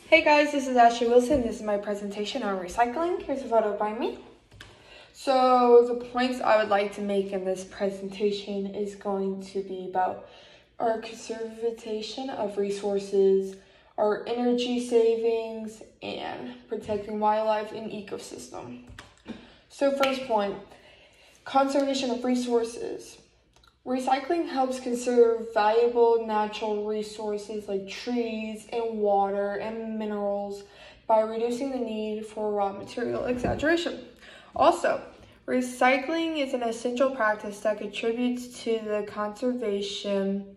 Hey guys, this is Ashley Wilson. This is my presentation on recycling. Here's a photo by me. So the points I would like to make in this presentation is going to be about our conservation of resources, our energy savings, and protecting wildlife and ecosystem. So first point, conservation of resources. Recycling helps conserve valuable natural resources like trees and water and minerals by reducing the need for raw material exaggeration. Also, recycling is an essential practice that contributes to the conservation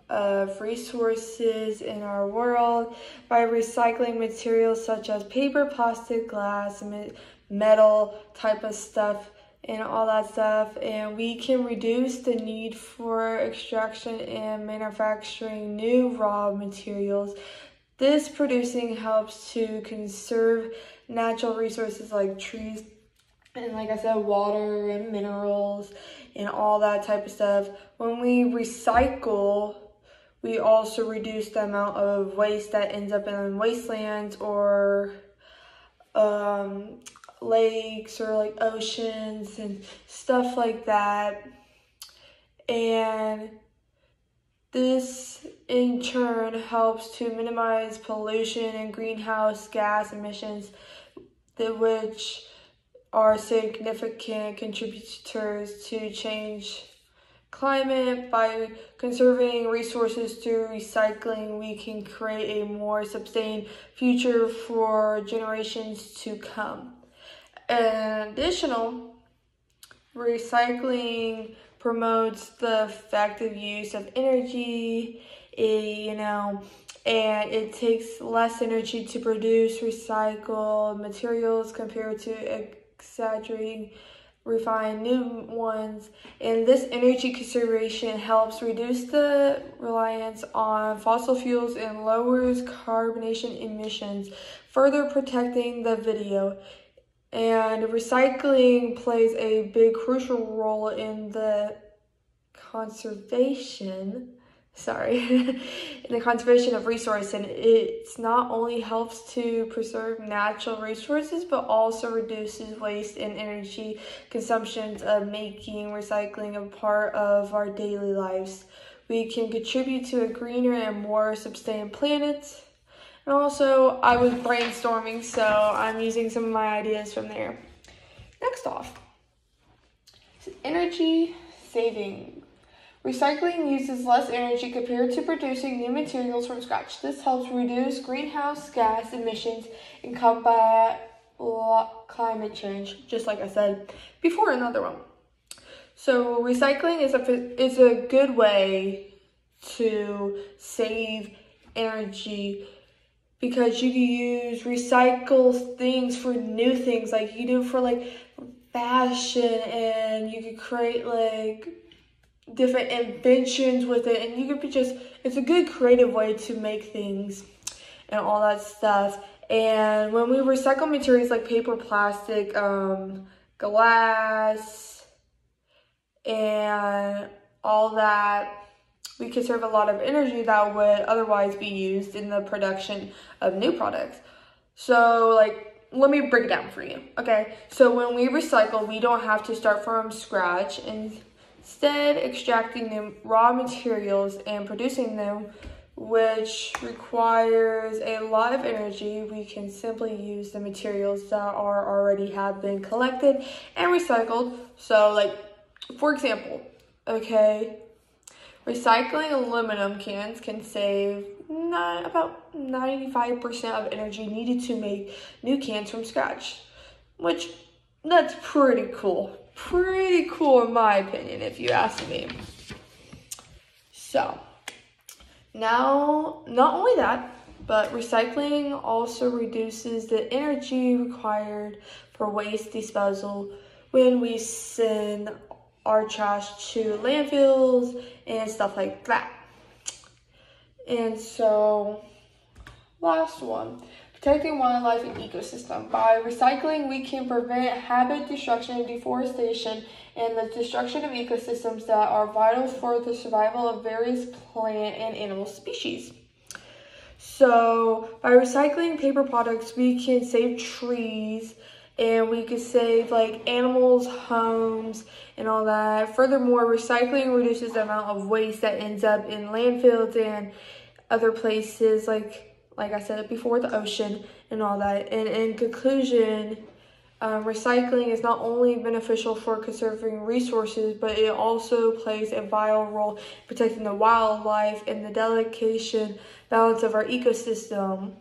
of resources in our world by recycling materials such as paper, plastic, glass, metal type of stuff, and all that stuff, and we can reduce the need for extraction and manufacturing new raw materials. This producing helps to conserve natural resources like trees and, like I said, water and minerals and all that type of stuff. When we recycle, we also reduce the amount of waste that ends up in wastelands or lakes or like oceans and stuff like that. And this in turn helps to minimize pollution and greenhouse gas emissions, which are significant contributors to change climate. By conserving resources through recycling, we can create a more sustained future for generations to come. In addition, recycling promotes the effective use of energy, and it takes less energy to produce recycled materials compared to exaggerating refine new ones. And this energy conservation helps reduce the reliance on fossil fuels and lowers carbonation emissions, further protecting the video. And recycling plays a big crucial role in the conservation of resources, and it not only helps to preserve natural resources but also reduces waste and energy consumptions of making recycling a part of our daily lives. We can contribute to a greener and more sustainable planet. And also, I was brainstorming, so I'm using some of my ideas from there. Next off, energy saving. Recycling uses less energy compared to producing new materials from scratch. This helps reduce greenhouse gas emissions and combat climate change, just like I said before, another one. So recycling is a good way to save energy, because you can use recycle things for new things. Like you do for like fashion, and you can create like different inventions with it, and you could it's a good creative way to make things and all that stuff. And when we recycle materials like paper, plastic, glass, and all that, we conserve a lot of energy that would otherwise be used in the production of new products. So let me break it down for you. Okay, so when we recycle, we don't have to start from scratch. Instead, extracting the raw materials and producing them, which requires a lot of energy, we can simply use the materials that have been collected and recycled. So for example, okay, recycling aluminum cans can save about 95% of energy needed to make new cans from scratch, which that's pretty cool. Pretty cool in my opinion, if you ask me. So now, not only that, but recycling also reduces the energy required for waste disposal when we send our trash to landfills and stuff like that. And so, last one, protecting wildlife and ecosystem. By recycling, we can prevent habitat destruction and deforestation and the destruction of ecosystems that are vital for the survival of various plant and animal species. So by recycling paper products, we can save trees, and we could save like animals, homes, and all that. Furthermore, recycling reduces the amount of waste that ends up in landfills and other places, like I said it before, the ocean and all that. And in conclusion, recycling is not only beneficial for conserving resources, but it also plays a vital role in protecting the wildlife and the delicate balance of our ecosystem.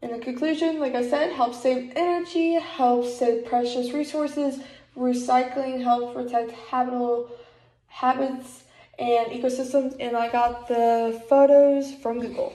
In the conclusion, like I said, helps save energy, helps save precious resources. Recycling helps protect habits and ecosystems. And I got the photos from Google.